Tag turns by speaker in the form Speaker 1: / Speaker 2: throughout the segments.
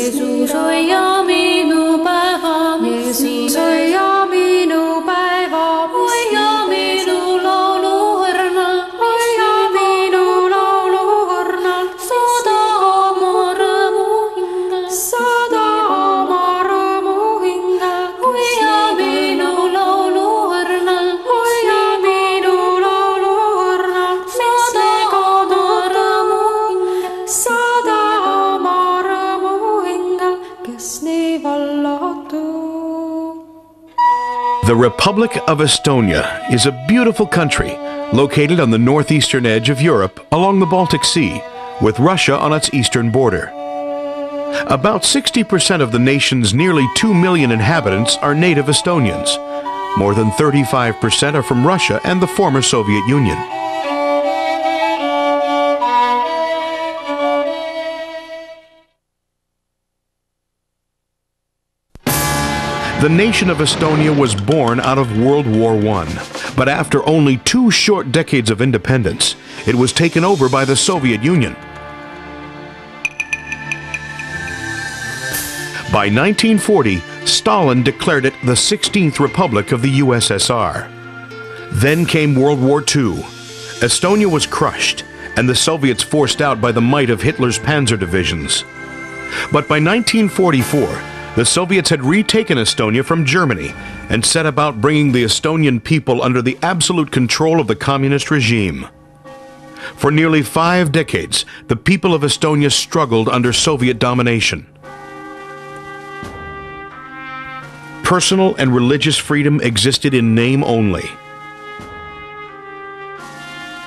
Speaker 1: Jeesus oi ja minu päeva, Jeesus oi ja minu päeva, oi ja minu lauluhõrnal, oi ja minu lauluhõrnal, sada oma rõõmu hingal, sada oma rõõmu hingal, oi ja minu lauluhõrnal, oi ja minu lauluhõrnal, sada oma rõõmu hingal, sada oma rõõmu hingal, kes nii vallatu.
Speaker 2: The Republic of Estonia is a beautiful country located on the northeastern edge of Europe along the Baltic Sea, with Russia on its eastern border. About 60% of the nation's nearly 2 million inhabitants are native Estonians. More than 35% are from Russia and the former Soviet Union. The nation of Estonia was born out of World War I, but after only 2 short decades of independence, it was taken over by the Soviet Union. By 1940, Stalin declared it the 16th Republic of the USSR. Then came World War II. Estonia was crushed, and the Soviets forced out by the might of Hitler's panzer divisions. But by 1944, the Soviets had retaken Estonia from Germany and set about bringing the Estonian people under the absolute control of the communist regime. For nearly 5 decades, the people of Estonia struggled under Soviet domination. Personal and religious freedom existed in name only.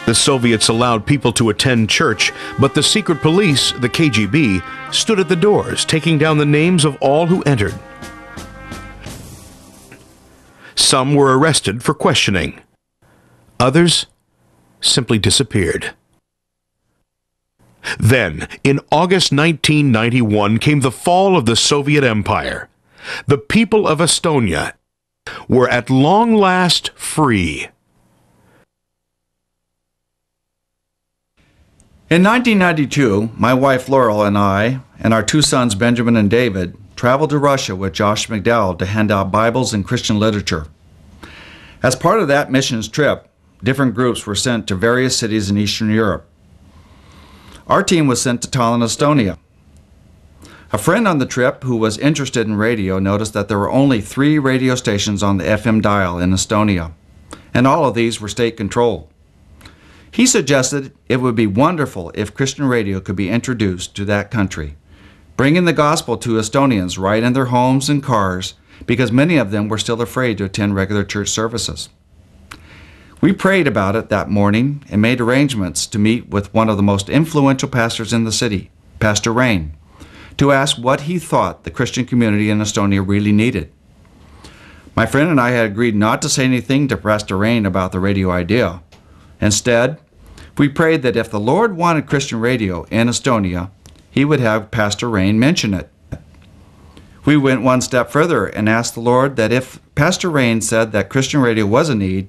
Speaker 2: The Soviets allowed people to attend church, but the secret police, the KGB, stood at the doors, taking down the names of all who entered. Some were arrested for questioning. Others simply disappeared. Then, in August 1991, came the fall of the Soviet Empire. The people of Estonia were at long last free.
Speaker 3: In 1992, my wife Laurel and I, and our 2 sons Benjamin and David, traveled to Russia with Josh McDowell to hand out Bibles and Christian literature. As part of that missions trip, different groups were sent to various cities in Eastern Europe. Our team was sent to Tallinn, Estonia. A friend on the trip who was interested in radio noticed that there were only 3 radio stations on the FM dial in Estonia, and all of these were state-controlled. He suggested it would be wonderful if Christian radio could be introduced to that country, bringing the gospel to Estonians right in their homes and cars, because many of them were still afraid to attend regular church services. We prayed about it that morning and made arrangements to meet with one of the most influential pastors in the city, Pastor Rain, to ask what he thought the Christian community in Estonia really needed. My friend and I had agreed not to say anything to Pastor Rain about the radio idea. Instead, we prayed that if the Lord wanted Christian radio in Estonia, He would have Pastor Rain mention it. We went one step further and asked the Lord that if Pastor Rain said that Christian radio was a need,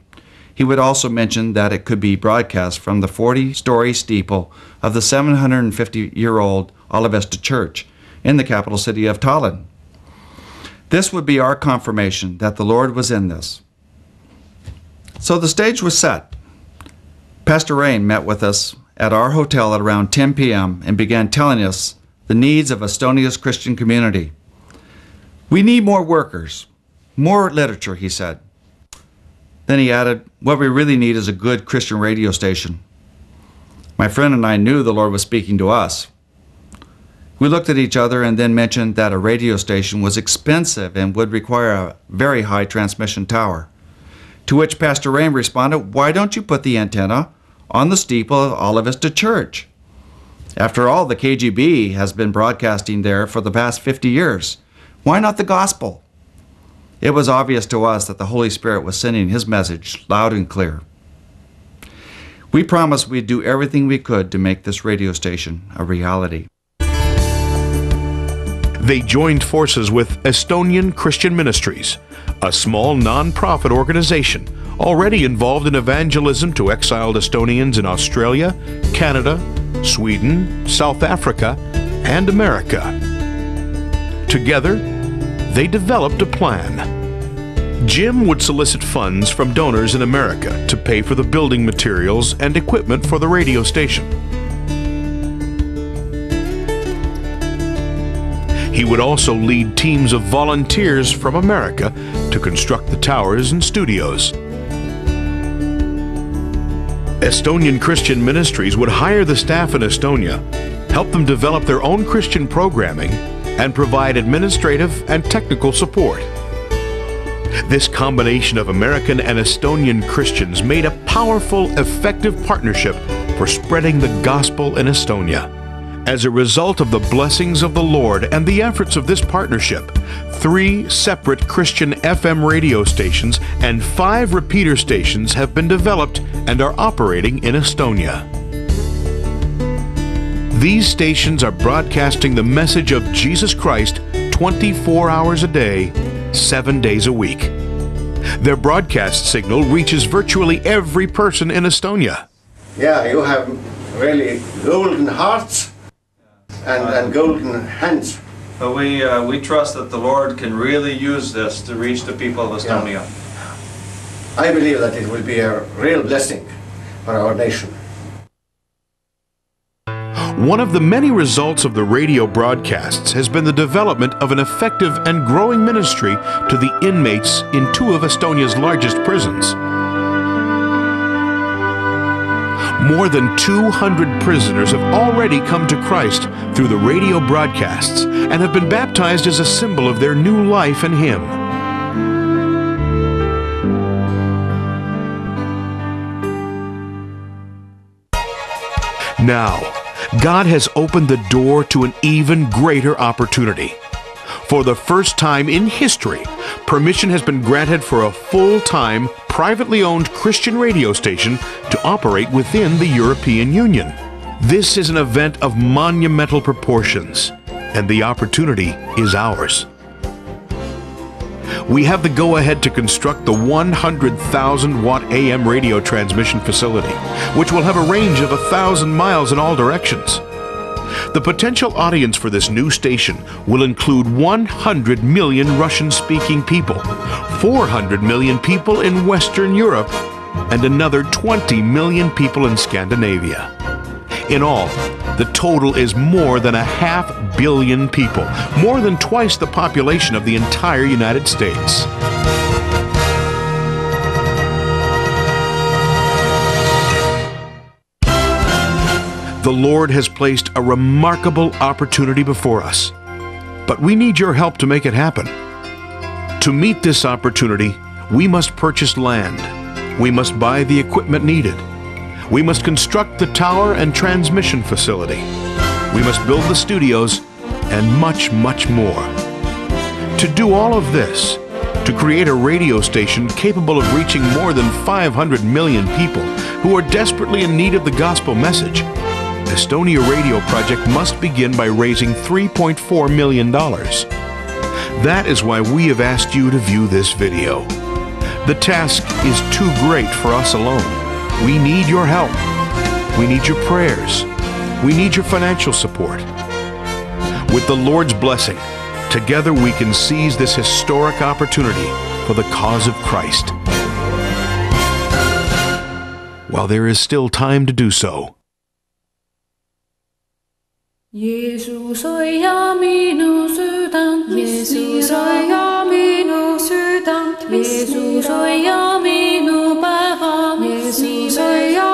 Speaker 3: He would also mention that it could be broadcast from the 40-story steeple of the 750-year-old Oleveste Church in the capital city of Tallinn. This would be our confirmation that the Lord was in this. So the stage was set. Pastor Rain met with us at our hotel at around 10 p.m. and began telling us the needs of Estonia's Christian community. We need more workers, more literature, he said. Then he added, what we really need is a good Christian radio station. My friend and I knew the Lord was speaking to us. We looked at each other and then mentioned that a radio station was expensive and would require a very high transmission tower. To which Pastor Rain responded, why don't you put the antenna on the steeple of Oleveste Church? After all, the KGB has been broadcasting there for the past 50 years. Why not the gospel? It was obvious to us that the Holy Spirit was sending His message loud and clear. We promised we'd do everything we could to make this radio station a reality.
Speaker 2: They joined forces with Estonian Christian Ministries, a small non-profit organization already involved in evangelism to exiled Estonians in Australia, Canada, Sweden, South Africa, and America. Together, they developed a plan. Jim would solicit funds from donors in America to pay for the building materials and equipment for the radio station. He would also lead teams of volunteers from America to construct the towers and studios. Estonian Christian ministries would hire the staff in Estonia, help them develop their own Christian programming, and provide administrative and technical support. This combination of American and Estonian Christians made a powerful, effective partnership for spreading the gospel in Estonia. As a result of the blessings of the Lord and the efforts of this partnership, 3 separate Christian FM radio stations and 5 repeater stations have been developed and are operating in Estonia. These stations are broadcasting the message of Jesus Christ 24 hours a day, 7 days a week. Their broadcast signal reaches virtually every person in Estonia.
Speaker 4: Yeah, you have really golden hearts and golden hands.
Speaker 3: But we trust that the Lord can really use this to reach the people of Estonia.
Speaker 4: Yeah. I believe that it will be a real blessing for our nation.
Speaker 2: One of the many results of the radio broadcasts has been the development of an effective and growing ministry to the inmates in 2 of Estonia's largest prisons. More than 200 prisoners have already come to Christ through the radio broadcasts and have been baptized as a symbol of their new life in Him. Now, God has opened the door to an even greater opportunity. For the first time in history, permission has been granted for a full-time, privately owned Christian radio station to operate within the European Union. This is an event of monumental proportions, and the opportunity is ours. We have the go-ahead to construct the 100,000-watt AM radio transmission facility, which will have a range of 1,000 miles in all directions. The potential audience for this new station will include 100 million Russian-speaking people, 400 million people in Western Europe, and another 20 million people in Scandinavia. In all, the total is more than 500 million people, more than twice the population of the entire United States. The Lord has placed a remarkable opportunity before us, but we need your help to make it happen. To meet this opportunity, we must purchase land. We must buy the equipment needed. We must construct the tower and transmission facility. We must build the studios and much, much more. To do all of this, to create a radio station capable of reaching more than 500 million people who are desperately in need of the gospel message, Estonia Radio Project must begin by raising $3.4 million. That is why we have asked you to view this video. The task is too great for us alone. We need your help. We need your prayers. We need your financial support. With the Lord's blessing, together we can seize this historic opportunity for the cause of Christ. While there is still time to do so.
Speaker 1: Jeesus hoia minu südant, Jeesus hoia minu südant, Jeesus hoia minu päeva, Jeesus hoia